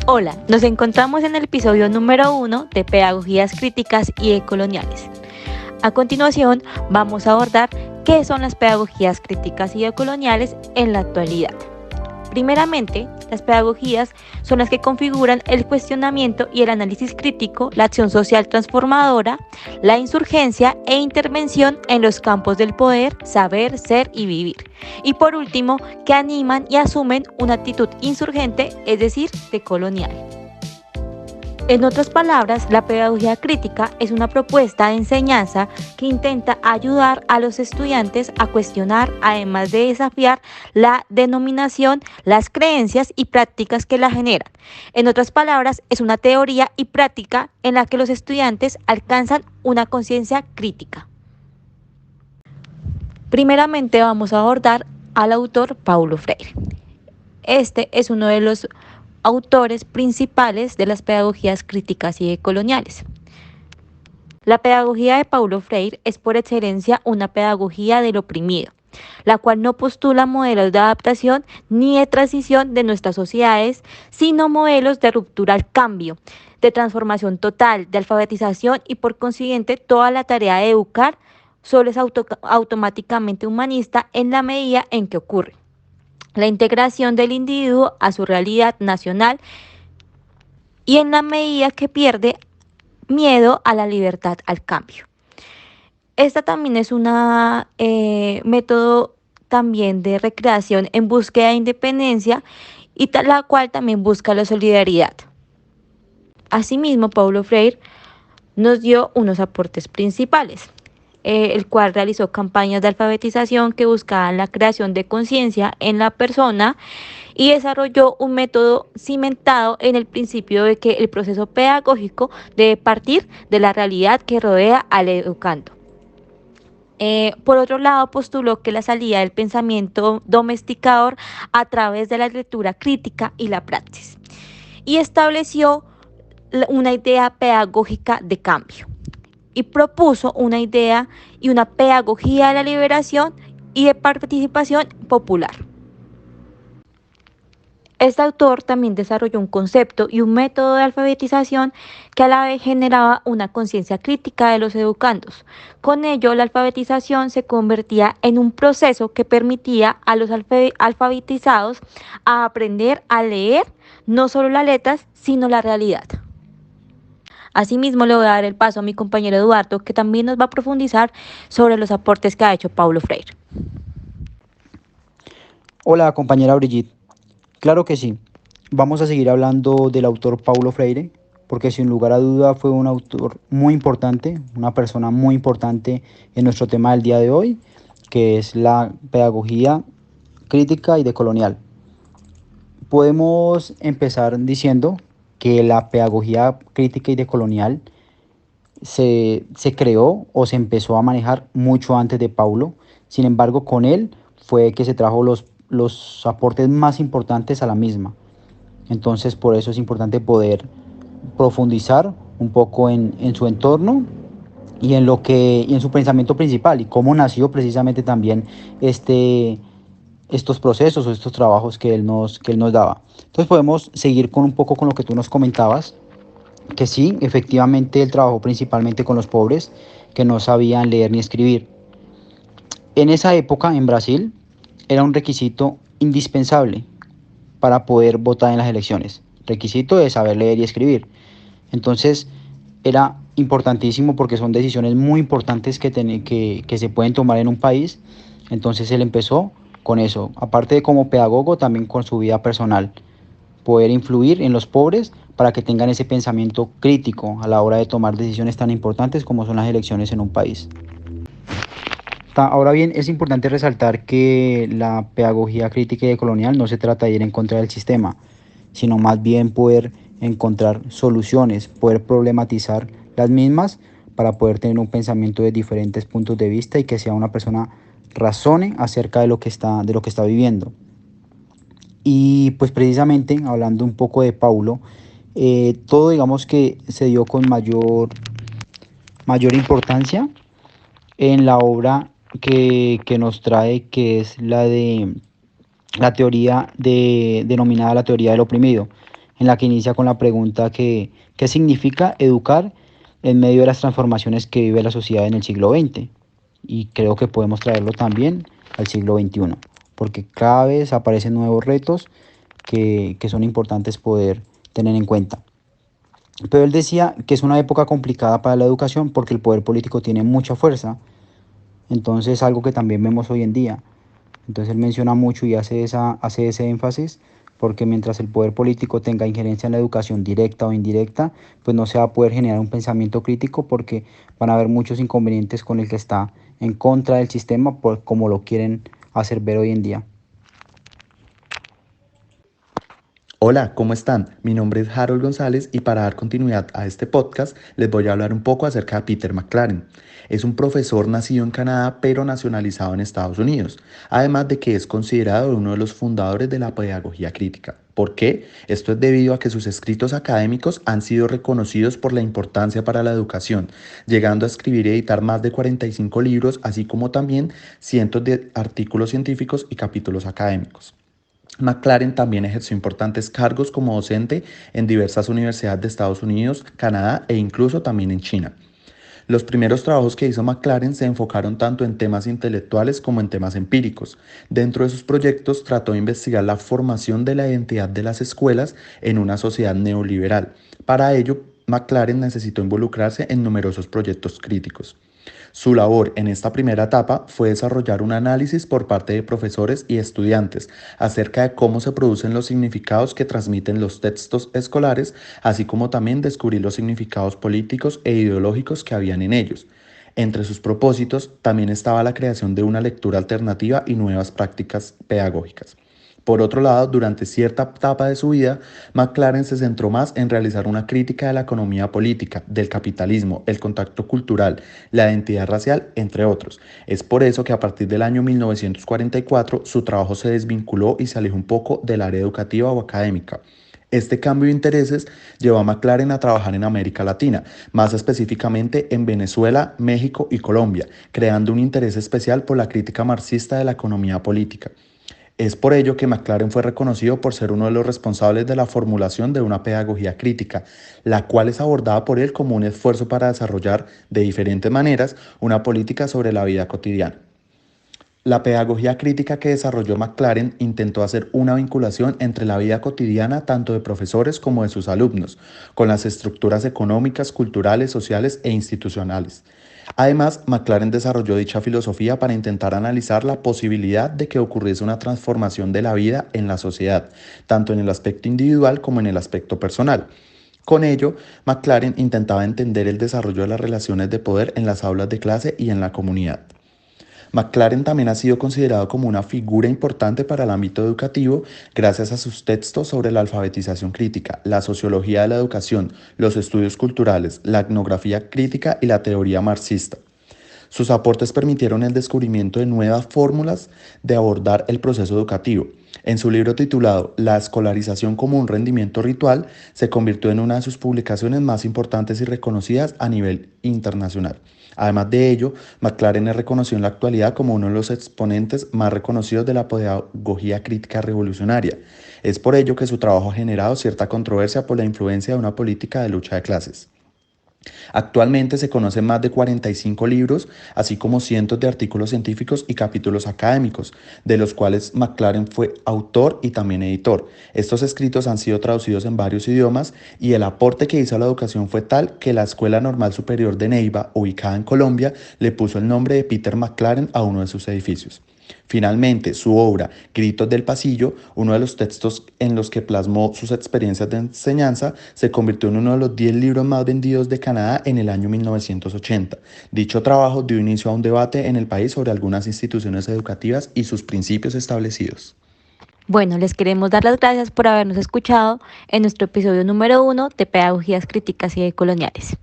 Hola, nos encontramos en el episodio número 1 de Pedagogías Críticas y Decoloniales. A continuación, vamos a abordar qué son las pedagogías críticas y decoloniales en la actualidad. Primeramente, las pedagogías son las que configuran el cuestionamiento y el análisis crítico, la acción social transformadora, la insurgencia e intervención en los campos del poder, saber, ser y vivir. Y por último, que animan y asumen una actitud insurgente, es decir, decolonial. En otras palabras, la pedagogía crítica es una propuesta de enseñanza que intenta ayudar a los estudiantes a cuestionar, además de desafiar la denominación, las creencias y prácticas que la generan. En otras palabras, es una teoría y práctica en la que los estudiantes alcanzan una conciencia crítica. Primeramente vamos a abordar al autor Paulo Freire. Este es uno de los autores principales de las pedagogías críticas y decoloniales. La pedagogía de Paulo Freire es por excelencia una pedagogía del oprimido, la cual no postula modelos de adaptación ni de transición de nuestras sociedades, sino modelos de ruptura al cambio, de transformación total, de alfabetización y por consiguiente toda la tarea de educar solo es automáticamente humanista en la medida en que ocurre la integración del individuo a su realidad nacional y en la medida que pierde miedo a la libertad al cambio. Esta también es una método también de recreación en búsqueda de independencia y la cual también busca la solidaridad. Asimismo, Paulo Freire nos dio unos aportes principales, el cual realizó campañas de alfabetización que buscaban la creación de conciencia en la persona y desarrolló un método cimentado en el principio de que el proceso pedagógico debe partir de la realidad que rodea al educando. Por otro lado, postuló que la salida del pensamiento domesticador a través de la lectura crítica y la praxis y estableció una idea pedagógica de cambio y propuso una idea y una pedagogía de la liberación y de participación popular. Este autor también desarrolló un concepto y un método de alfabetización que a la vez generaba una conciencia crítica de los educandos. Con ello, la alfabetización se convertía en un proceso que permitía a los alfabetizados a aprender a leer no solo las letras, sino la realidad. Asimismo, le voy a dar el paso a mi compañero Eduardo, que también nos va a profundizar sobre los aportes que ha hecho Paulo Freire. Hola, compañera Brigitte. Claro que sí. Vamos a seguir hablando del autor Paulo Freire, porque sin lugar a duda fue un autor muy importante, una persona muy importante en nuestro tema del día de hoy, que es la pedagogía crítica y decolonial. Podemos empezar diciendo que la pedagogía crítica y decolonial se creó o se empezó a manejar mucho antes de Paulo. Sin embargo, con él fue que se trajo los aportes más importantes a la misma. Entonces, por eso es importante poder profundizar un poco en su entorno y en su pensamiento principal y cómo nació precisamente también estos procesos o estos trabajos que él nos daba. Entonces podemos seguir con un poco con lo que tú nos comentabas, que sí, efectivamente él trabajó principalmente con los pobres que no sabían leer ni escribir. En esa época, en Brasil, era un requisito indispensable para poder votar en las elecciones. Requisito de saber leer y escribir. Entonces, era importantísimo porque son decisiones muy importantes que se pueden tomar en un país. Entonces, él empezó con eso. Aparte de como pedagogo, también con su vida personal. Poder influir en los pobres para que tengan ese pensamiento crítico a la hora de tomar decisiones tan importantes como son las elecciones en un país. Ahora bien, es importante resaltar que la pedagogía crítica y decolonial no se trata de ir en contra del sistema, sino más bien poder encontrar soluciones, poder problematizar las mismas para poder tener un pensamiento de diferentes puntos de vista y que sea una persona razone acerca de lo que está viviendo. Y pues precisamente hablando un poco de Paulo, todo digamos que se dio con mayor importancia en la obra que nos trae, que es la teoría denominada la teoría del oprimido. en la que inicia con la pregunta ¿qué significa educar en medio de las transformaciones que vive la sociedad en el siglo XX? Y creo que podemos traerlo también al siglo XXI, porque cada vez aparecen nuevos retos que son importantes poder tener en cuenta. Pero él decía que es una época complicada para la educación porque el poder político tiene mucha fuerza, entonces algo que también vemos hoy en día. Entonces él menciona mucho y hace ese énfasis porque mientras el poder político tenga injerencia en la educación directa o indirecta, pues no se va a poder generar un pensamiento crítico porque van a haber muchos inconvenientes con el que está en contra del sistema por como lo quieren hacer ver hoy en día. Hola, ¿cómo están? Mi nombre es Harold González y para dar continuidad a este podcast les voy a hablar un poco acerca de Peter McLaren. Es un profesor nacido en Canadá pero nacionalizado en Estados Unidos, además de que es considerado uno de los fundadores de la pedagogía crítica. ¿Por qué? Esto es debido a que sus escritos académicos han sido reconocidos por la importancia para la educación, llegando a escribir y editar más de 45 libros, así como también cientos de artículos científicos y capítulos académicos. McLaren también ejerció importantes cargos como docente en diversas universidades de Estados Unidos, Canadá e incluso también en China. Los primeros trabajos que hizo McLaren se enfocaron tanto en temas intelectuales como en temas empíricos. Dentro de sus proyectos trató de investigar la formación de la identidad de las escuelas en una sociedad neoliberal. Para ello, McLaren necesitó involucrarse en numerosos proyectos críticos. Su labor en esta primera etapa fue desarrollar un análisis por parte de profesores y estudiantes acerca de cómo se producen los significados que transmiten los textos escolares, así como también descubrir los significados políticos e ideológicos que habían en ellos. Entre sus propósitos también estaba la creación de una lectura alternativa y nuevas prácticas pedagógicas. Por otro lado, durante cierta etapa de su vida, McLaren se centró más en realizar una crítica de la economía política, del capitalismo, el contacto cultural, la identidad racial, entre otros. Es por eso que a partir del año 1944 su trabajo se desvinculó y se alejó un poco del área educativa o académica. Este cambio de intereses llevó a McLaren a trabajar en América Latina, más específicamente en Venezuela, México y Colombia, creando un interés especial por la crítica marxista de la economía política. Es por ello que McLaren fue reconocido por ser uno de los responsables de la formulación de una pedagogía crítica, la cual es abordada por él como un esfuerzo para desarrollar de diferentes maneras una política sobre la vida cotidiana. La pedagogía crítica que desarrolló McLaren intentó hacer una vinculación entre la vida cotidiana tanto de profesores como de sus alumnos, con las estructuras económicas, culturales, sociales e institucionales. Además, McLaren desarrolló dicha filosofía para intentar analizar la posibilidad de que ocurriese una transformación de la vida en la sociedad, tanto en el aspecto individual como en el aspecto personal. Con ello, McLaren intentaba entender el desarrollo de las relaciones de poder en las aulas de clase y en la comunidad. McLaren también ha sido considerado como una figura importante para el ámbito educativo gracias a sus textos sobre la alfabetización crítica, la sociología de la educación, los estudios culturales, la etnografía crítica y la teoría marxista. Sus aportes permitieron el descubrimiento de nuevas fórmulas de abordar el proceso educativo. En su libro titulado La escolarización como un rendimiento ritual, se convirtió en una de sus publicaciones más importantes y reconocidas a nivel internacional. Además de ello, McLaren es reconocido en la actualidad como uno de los exponentes más reconocidos de la pedagogía crítica revolucionaria. Es por ello que su trabajo ha generado cierta controversia por la influencia de una política de lucha de clases. Actualmente se conocen más de 45 libros, así como cientos de artículos científicos y capítulos académicos, de los cuales McLaren fue autor y también editor. Estos escritos han sido traducidos en varios idiomas y el aporte que hizo a la educación fue tal que la Escuela Normal Superior de Neiva, ubicada en Colombia, le puso el nombre de Peter McLaren a uno de sus edificios. Finalmente, su obra, Gritos del Pasillo, uno de los textos en los que plasmó sus experiencias de enseñanza, se convirtió en uno de los 10 libros más vendidos de Canadá en el año 1980. Dicho trabajo dio inicio a un debate en el país sobre algunas instituciones educativas y sus principios establecidos. Bueno, les queremos dar las gracias por habernos escuchado en nuestro episodio número 1 de Pedagogías Críticas y Decoloniales.